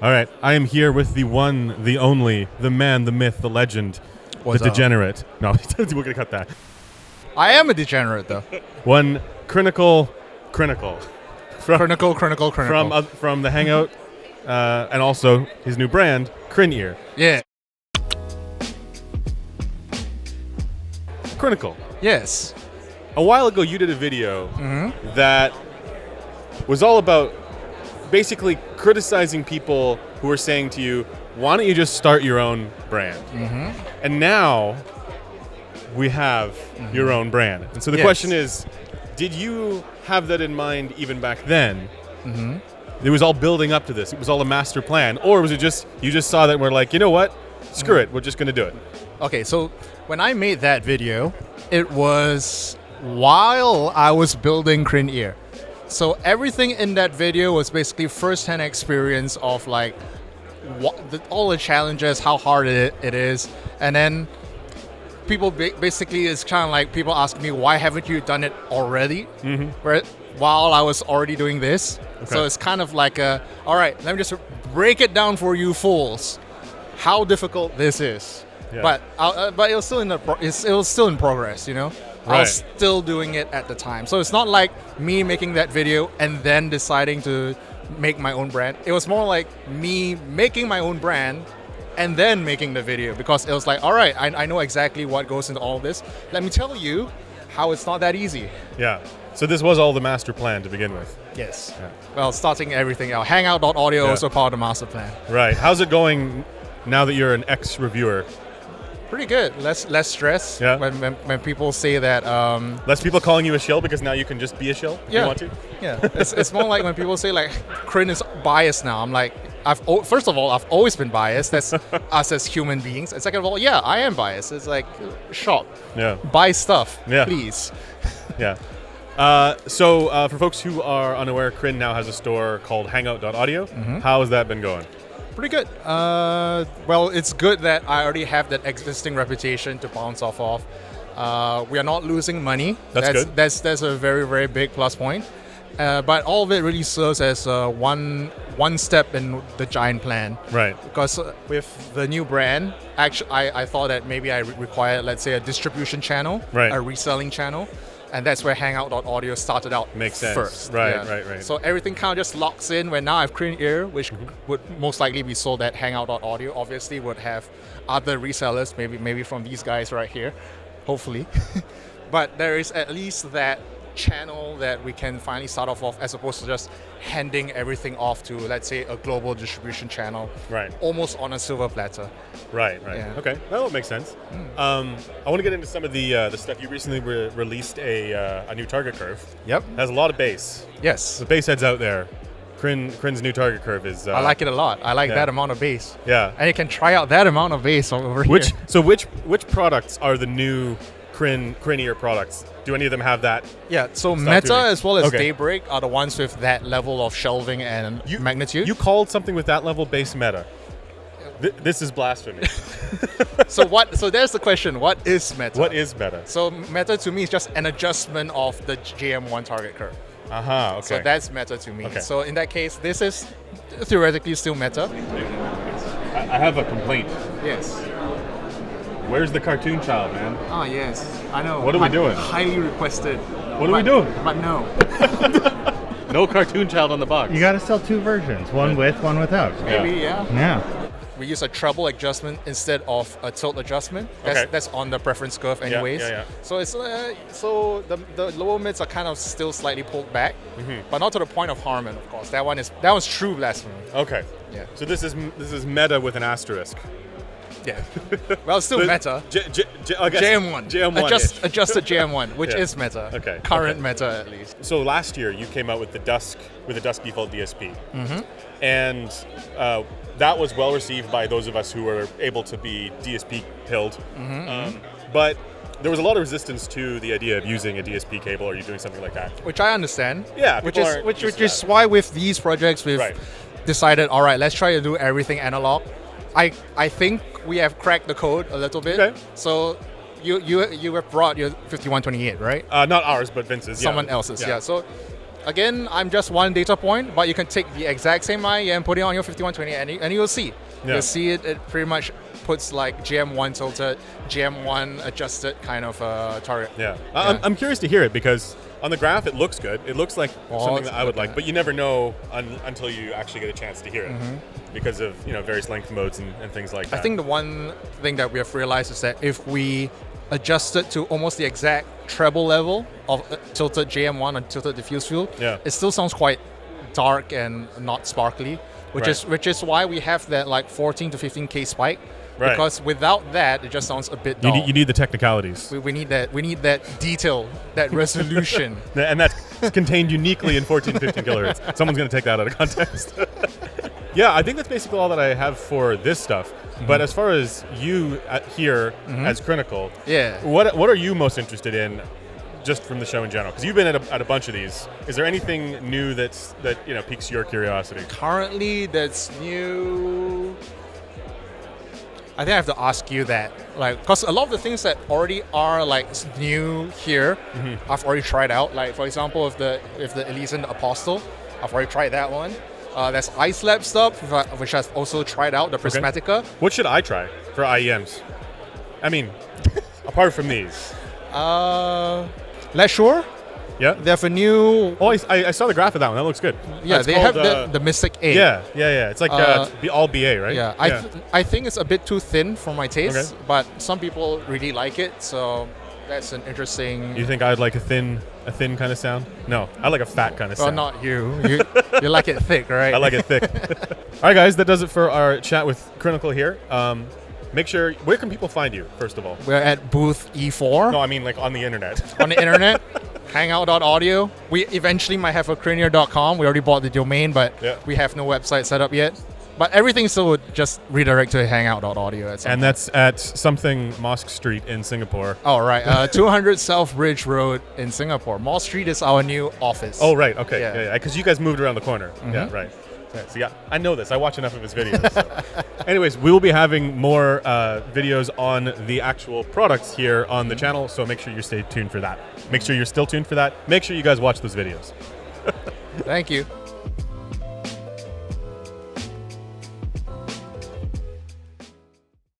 All right, I am here with the one, the only, the man, the myth, the legend, the degenerate. No, we're going to cut that. I am a degenerate, though. One Crinacle. Crinacle. From the Hangout, and also his new brand, CrinEar. Yeah. Crinacle. Yes. A while ago, you did a video that was all about basically criticizing people who were saying to you, why don't you just start your own brand? And now we have your own brand. And so the question is, did you have that in mind even back then? It was all building up to this. It was all a master plan. Or was it just, you just saw that and we're like, you know what? Screw it. We're just going to do it. Okay, so when I made that video, it was while I was building CrinEar. So everything in that video was basically first-hand experience of like all the challenges, how hard it is, and then people basically it's kind of like people ask me, why haven't you done it already? While I was already doing this. So it's kind of like all right, let me just break it down for you fools, how difficult this is. But it was still it was still in progress, you know. I was still doing it at the time. So it's not like me making that video and then deciding to make my own brand. It was more like me making my own brand and then making the video, because it was like, all right, I know exactly what goes into all of this. Let me tell you how it's not that easy. Yeah. So this was all the master plan to begin with. Yes. Yeah. Well, starting everything out. Hangout.audio also part of the master plan. Right. How's it going now that you're an ex-reviewer? Pretty good. Less stress. Yeah. When people say that. Less people calling you a shill because now you can just be a shill if you want to. Yeah. It's more like when people say like Crin is biased now. I'm like, first of all, I've always been biased. That's us as human beings. And second of all, yeah, I am biased. It's like shop. Yeah. Buy stuff. Yeah. Please. Yeah. So for folks who are unaware, Crin now has a store called Hangout.audio. How has that been going? Pretty good. Well, it's good that I already have that existing reputation to bounce off of. We are not losing money. That's good. That's a very, very big plus point. But all of it really serves as one step in the giant plan. Right. Because with the new brand, actually, I thought that maybe I required, let's say, a distribution channel, a reselling channel. And that's where Hangout.audio started out first. Right. So everything kind of just locks in when now I have CrinEar, which would most likely be sold at Hangout.audio. Obviously would have other resellers, maybe from these guys right here, hopefully. But there is at least that channel that we can finally start off as opposed to just handing everything off to, let's say, a global distribution channel, almost on a silver platter. Right. Yeah. Okay, well, that makes sense. I want to get into some of the stuff. You recently released a new target curve. Yep. It has a lot of bass. Yes. The bass heads out there. Crin's new target curve is... I like it a lot. I like that amount of bass. Yeah. And you can try out that amount of bass over here. So which products are the new CrinEar products? Do any of them have that? Yeah, so Meta as well as Daybreak are the ones with that level of shelving and magnitude. You called something with that level bass Meta. This is blasphemy. So there's the question, what is Meta? What is Meta? So Meta to me is just an adjustment of the JM1 target curve. Okay. So that's Meta to me. Okay. So in that case, this is theoretically still Meta. I have a complaint. Yes. Where's the cartoon child, man? Oh, yes. I know. What are we doing? Highly requested. What are we doing? But no. No cartoon child on the box. You got to sell two versions, one with, one without. Maybe, Yeah. We use a treble adjustment instead of a tilt adjustment. That's on the preference curve anyways. Yeah. So it's so the lower mids are kind of still slightly pulled back, but not to the point of harm, of course. That was true blasphemy. Okay. Yeah. So this is Meta with an asterisk. Yeah. Well, still Meta. JM1. Adjusted JM1, which is Meta. Okay. Current Meta at least. So last year you came out with the Dusk default DSP, and that was well received by those of us who were able to be DSP pilled. But there was a lot of resistance to the idea of using a DSP cable or you doing something like that. Which I understand. Yeah. Which is why with these projects we've decided, all right, let's try to do everything analog. I think we have cracked the code a little bit. Okay. So you have brought your 5128, right? Not ours, but Vince's. Someone else's. Yeah. So Again, I'm just one data point, but you can take the exact same IEM, put it on your 5120, and you'll see. Yeah. You'll see it pretty much puts like GM1 tilted, GM1 adjusted kind of target. Yeah. I'm curious to hear it because on the graph it looks good. It looks like something that I would like, but you never know until you actually get a chance to hear it because of various length modes and things like that. I think the one thing that we have realized is that if we adjust it to almost the exact treble level of tilted JM1 and tilted diffuse field, it still sounds quite dark and not sparkly, which is why we have that like 14 to 15K spike. Right. Because without that, it just sounds a bit dull. You need the technicalities. We need that detail, that resolution. And that's contained uniquely in 14 to 15 kilohertz. Someone's going to take that out of context. Yeah, I think that's basically all that I have for this stuff. But as far as you here as Crinacle, what are you most interested in just from the show in general? Because you've been at a bunch of these. Is there anything new that piques your curiosity? Currently, that's new. I think I have to ask you that, because a lot of the things that already are like new here, I've already tried out. Like for example, if the Elysian Apostle, I've already tried that one. There's iSlab stuff, which I've also tried out, the Prismatica. What should I try for IEMs? I mean, apart from these. Let's Sure. Yeah. They have a new. Oh, I saw the graph of that one. That looks good. Yeah, they have the Mystic 8. Yeah. It's like all BA, right? Yeah. I think it's a bit too thin for my taste, but some people really like it, so that's an interesting. You think I'd like a thin kind of sound? No, I like a fat kind of sound. Well, not you. You like it thick, right? I like it thick. All right, guys, that does it for our chat with Crinacle here. Make sure, where can people find you, first of all? We're at booth E4. No, I mean like on the internet. On the internet, Hangout.audio. We eventually might have a CrinEar.com. We already bought the domain, but we have no website set up yet. But everything still would just redirect to Hangout.audio. And that's at something Mosque Street in Singapore. Oh, right. 200 South Bridge Road in Singapore. Mall Street is our new office. Oh, right. Okay. Yeah. Because you guys moved around the corner. Yeah, right. So yeah, I know this. I watch enough of his videos. So. Anyways, we will be having more videos on the actual products here on the channel, so make sure you stay tuned for that. Make sure you're still tuned for that. Make sure you guys watch those videos. Thank you.